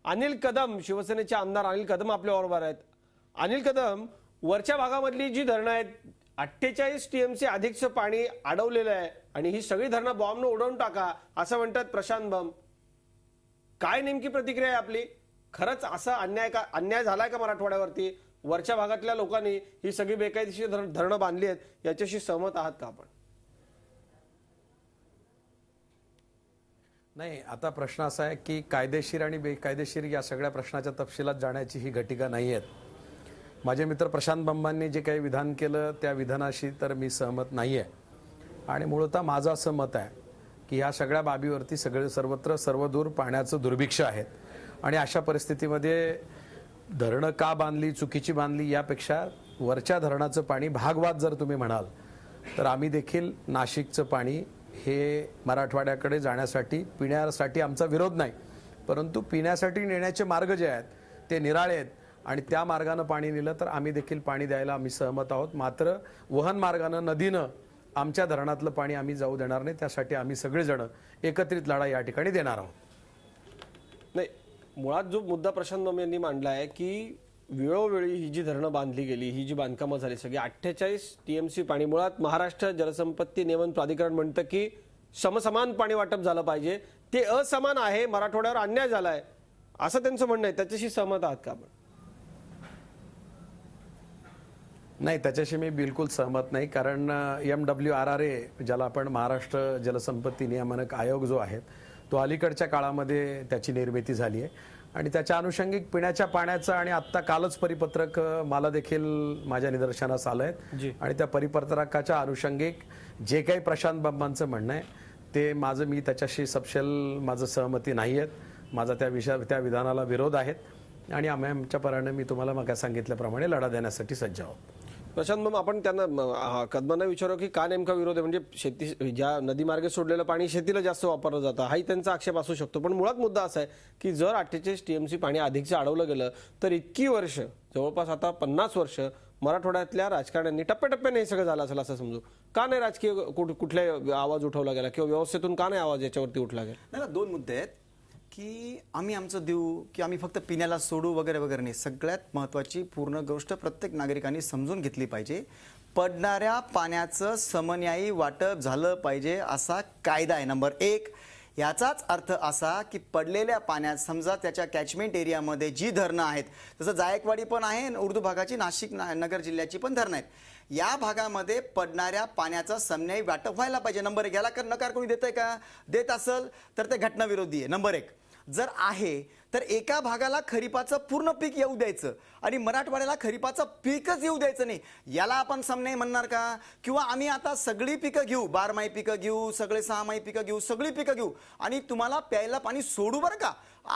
अनिल कदम, शिवसेनेचे आमदार अनिल कदम आपल्याबरोबर आहेत. अनिल कदम, वरच्या भागामधली जी धरणं आहेत 48 टीएमसी अधिकचं पाणी अडवलेलं आहे आणि ही सगळी धरणं बॉम्बनं उडवून टाका असं म्हणतात प्रशांत बंब. काय नेमकी प्रतिक्रिया आहे आपली? खरंच असा अन्याय झालाय का मराठवाड्यावरती? वरच्या भागातल्या लोकांनी ही सगळी बेकायदेशीर धरणं बांधली आहेत याच्याशी सहमत आहात का आपण? नाही, आता प्रश्न असा आहे की कायदेशीर आणि बेकायदेशीर या सगळ्या प्रश्नाच्या तपशिलात जाण्याची ही घटिका नाही आहेत. माझे मित्र प्रशांत बंबांनी जे काही विधान केलं त्या विधानाशी तर मी सहमत नाही आहे. आणि मूळतः माझं असं मत आहे की ह्या सगळ्या बाबीवरती सर्वत्र सर्वदूर पाण्याचं दुर्भिक्ष आहे. आणि अशा परिस्थितीमध्ये धरणं का बांधली, चुकीची बांधली यापेक्षा वरच्या धरणाचं पाणी भागवाद जर तुम्ही म्हणाल तर आम्ही देखील नाशिकचं पाणी हे मराठवाड्याकडे जाण्यासाठी, पिण्यासाठी आमचा विरोध नाही, परंतु पिण्यासाठी नेण्याचे मार्ग जे आहेत ते निराळे आहेत आणि त्या मार्गाने पाणी नेलं तर आम्ही देखील पाणी द्यायला आम्ही सहमत आहोत. मात्र वहन मार्गाने, नदीनं आमच्या धरणातलं पाणी आम्ही जाऊ देणार नाही. त्यासाठी आम्ही सगळेजण एकत्रित लढा या ठिकाणी देणार आहोत. नाही, मुळात जो मुद्दा प्रशांत बंब यांनी मांडला आहे की वेळोवेळी ही जी धरणं बांधली गेली, ही जी बांधकामं झाली सगळी 48 टीएमसी पाणी, मुळात महाराष्ट्र जलसंपत्ती नियमन प्राधिकरण म्हणतं की समसमान पाणी वाटप झालं पाहिजे. ते असमान आहे, मराठवाड्यावर अन्याय झालाय असं त्यांचं म्हणणं आहे. त्याच्याशी सहमत आहात का आपण? नाही, त्याच्याशी मी बिलकुल सहमत नाही. कारण MWRRA, ज्याला आपण महाराष्ट्र जलसंपत्ती नियामक आयोग जो आहे तो अलीकडच्या काळामध्ये त्याची निर्मिती झाली आहे आणि त्याच्या अनुषंगिक पिण्याच्या पाण्याचं आणि आत्ता कालच परिपत्रक मला देखील माझ्या निदर्शनास आलं आहे. आणि त्या परिपत्रकाच्या अनुषंगिक जे काही प्रशांत बंबांचं म्हणणं आहे ते मी त्याच्याशी माझं सहमती नाही आहेत. माझा त्या विधानाला विरोध आहेत आणि आम्ही आमच्या पराने मी तुम्हाला मग सांगितल्याप्रमाणे लढा देण्यासाठी सज्ज आहोत. प्रशांत बंब, आपण त्यांना कदमांना विचारू की का नेमका विरोध आहे? म्हणजे शेती, ज्या नदीमार्गे सोडलेलं पाणी शेतीला जास्त वापरलं जातं हाही त्यांचा आक्षेप असू शकतो, पण मुळात मुद्दा असा आहे की जर 48 टीएमसी पाणी अधिकचं अडवलं गेलं तर इतकी वर्ष, जवळपास आता 50 वर्ष मराठवाड्यातल्या राजकारण्यांनी टप्प्याटप्प्याने हे सगळं झालं असेल असं समजू. का नाही राजकीय कुठल्या आवाज उठवला गेला किंवा व्यवस्थेतून का नाही आवाज याच्यावरती उठला गेला? नाही, दोन मुद्दे आहेत की आम्ही आमचं देऊ की आम्ही फक्त पिण्याला सोडू वगैरे वगैरे नाही. सगळ्यात महत्त्वाची पूर्ण गोष्ट प्रत्येक नागरिकांनी समजून घेतली पाहिजे. पडणाऱ्या पाण्याचं समन्यायी वाटप झालं पाहिजे असा कायदा आहे नंबर 1. याचाच अर्थ असा की पडलेल्या पाण्यात समजा त्याच्या कॅचमेंट एरियामध्ये जी धरणं आहेत, जसं जायकवाडी पण आहे, उर्दू भागाची नाशिक नगर जिल्ह्याची पण धरणं आहेत, या भागामध्ये पडणाऱ्या पाण्याचं समन्यायी वाटप व्हायला पाहिजे. नंबर 1. याला नकार कोणी देतंय का? देत असेल तर ते घटनाविरोधी आहे. नंबर 1. जर आहे तर एका भागाला खरीपाचं पूर्ण पीक येऊ द्यायचं आणि मराठवाड्याला खरीपाचं पीकच येऊ द्यायचं नाही. याला आपण समन्याय म्हणणार का? किंवा आम्ही आता सगळी पिकं घेऊ, 12माही पिकं घेऊ, सगळे 6माही पिकं घेऊ, सगळी पिकं घेऊ आणि तुम्हाला प्यायला पाणी सोडू बरं का,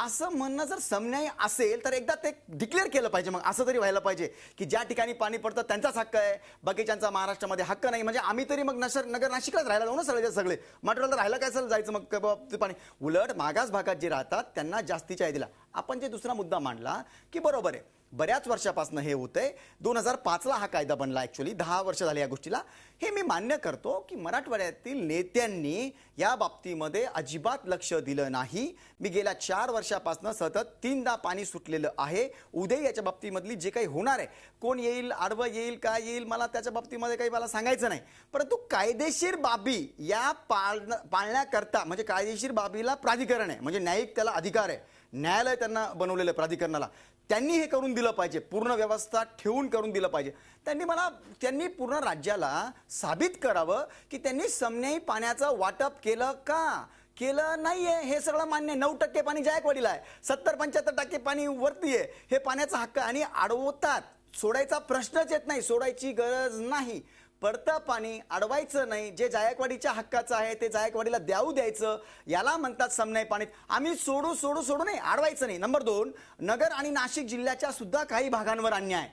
असं म्हणणं जर समन्याय असेल तर एकदा ते डिक्लेअर केलं पाहिजे. मग असं तरी व्हायला पाहिजे की ज्या ठिकाणी पाणी पडतं त्यांचाच हक्क आहे, बाकीच्यांचा महाराष्ट्रामध्ये हक्क नाही. म्हणजे आम्ही तरी मग नगर नाशिकलाच राहायला जाऊ ना सगळे मराठवाड्याला राहायला काय जायचं मग ते पाणी? उलट मागास भागात जे राहतात त्यांना जास्तीच्या आहे दिला. आपण जे दुसरा मुद्दा मांडला की बरोबर आहे, बऱ्याच वर्षापासून हे होतंय. 2005ला हा कायदा बनला, ॲक्च्युअली 10 वर्ष झाली या गोष्टीला. हे मी मान्य करतो की मराठवाड्यातील नेत्यांनी या बाबतीमध्ये अजिबात लक्ष दिलं नाही. मी गेल्या 4 वर्षापासून सतत 3दा पाणी सुटलेलं आहे. उद्या याच्या बाबतीमधली जे काही होणार आहे, कोण येईल, आडवं येईल, काय येईल, मला त्याच्या बाबतीमध्ये काही मला सांगायचं नाही. परंतु कायदेशीर बाबी या पाळण्याकरता, म्हणजे कायदेशीर बाबीला प्राधिकरण आहे, म्हणजे न्यायिक त्याला अधिकार आहे, न्यायालय त्यांना बनवलेलं प्राधिकरणाला, त्यांनी हे करून दिलं पाहिजे, पूर्ण व्यवस्था ठेवून करून दिलं पाहिजे. त्यांनी पूर्ण राज्याला साबित करावं की त्यांनी समन्यायी पाण्याचं वाटप केलं का? केलं नाहीये. हे सगळं मान्य. 9% पाणी जायकवाडीला आहे, 70-75% पाणी वरती आहे. हे पाण्याचा हक्क आणि अडवतात. सोडायचा प्रश्नच येत नाही, सोडायची गरज नाही. पडतं पाणी अडवायचं नाही. जे जायकवाडीच्या हक्काचं आहे ते जायकवाडीला द्यायचं. याला म्हणतात समन्यायी पाणी. आम्ही सोडू नाही, अडवायचं नाही. नंबर 2, नगर आणि नाशिक जिल्ह्याच्या सुद्धा काही भागांवर अन्याय.